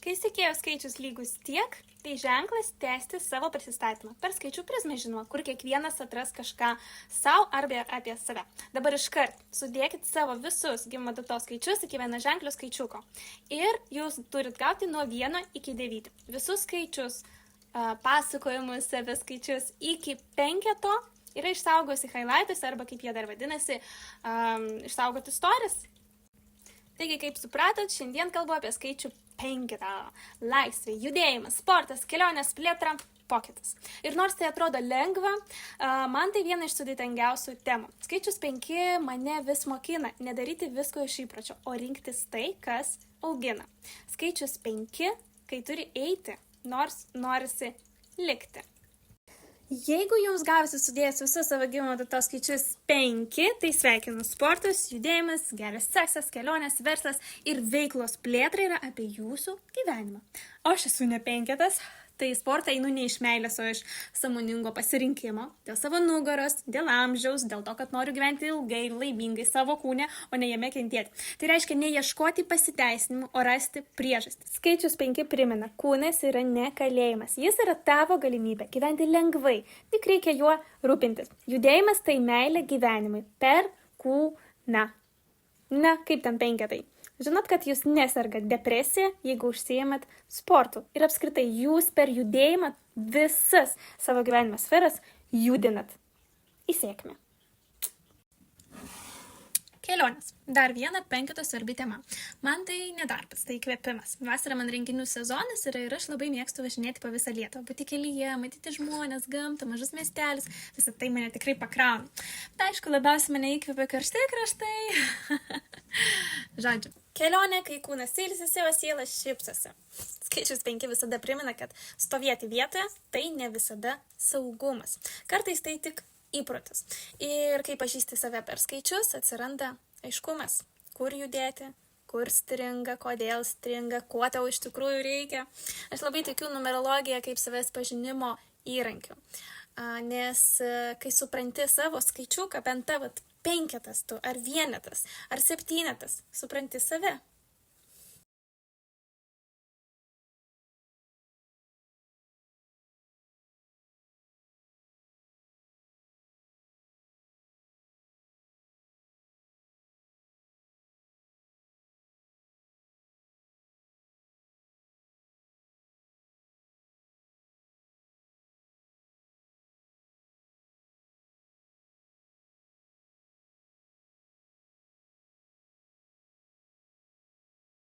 Kai sekėjo skaičius lygus tiek, tai ženklas tęsti savo prisistatymą. Per skaičių prizmę žinoma, kur kiekvienas atras kažką savo arba apie save. Dabar iškart sudėkit savo visus gimimo datos skaičius iki vienaženklio skaičiuko. Ir jūs turit gauti nuo 1 iki 9. Visus skaičius, pasakojimus, save skaičius iki 5 yra išsaugosi highlightus arba kaip jie dar vadinasi, išsaugoti stories. Taigi, kaip supratot, šiandien kalbu apie skaičių 5. Laisvė, judėjimas, sportas, kelionės, plėtra, pokytis. Ir nors tai atrodo lengva, man tai viena iš sudėtingiausių temų. Skaičius 5 mane vis mokina nedaryti visko iš įpročio, o rinktis tai, kas augina. Skaičius 5, kai turi eiti, nors norisi likti. Jeigu jums gavosi sudėjęs visus savo gimimo datos skaičius 5, tai sveikinu, sportas, judėjimas, geras seksas, kelionės, verslas ir veiklos plėtra yra apie jūsų gyvenimą. O aš esu ne 5, tai sportą einu ne iš meilės, o iš sąmoningo pasirinkimo, dėl savo nugaros, dėl amžiaus, dėl to, kad noriu gyventi ilgai ir laimingai savo kūne, o ne jame kentėti. Tai reiškia ne ieškoti pasiteisinimų, o rasti priežastį. Skaičius 5 primena, kūnas yra ne kalėjimas, jis yra tavo galimybė gyventi lengvai, tik reikia juo rūpintis. Judėjimas tai meilė gyvenimui per kūną. Na, kaip ten 5? Žinot, kad jūs nesergat depresija, jeigu užsiimat sportu. Ir apskritai jūs per judėjimą visas savo gyvenimo sferas judinat į sėkmę. Kelionės. Dar viena 5 svarbi tema. Man tai nedarbas, tai įkvėpimas. Vasara man renginių sezonas ir aš labai mėgstu važinėti po visą Lietuvą. Būti kelyje, matyti žmonės, gamtą, mažus miestelis. Visą tai mane tikrai pakrauna. Bet aišku, labiausiai mane įkvėpia karšti kraštai. Žodžiu. Kelionė, kai kūnas ilsisi, o siela šypsosi. Skaičius 5 visada primena, kad stovėti vietoje tai ne visada saugumas. Kartais tai tik įprotis. Ir kai pažįsti save per skaičius, atsiranda aiškumas, kur judėti, kur stringa, kodėl stringa, kuo tau iš tikrųjų reikia. Aš labai tikiu numerologiją kaip savęs pažinimo įrankiu. Nes kai supranti savo skaičiuką, bent tavo 5 tu, ar 1, ar 7, supranti save.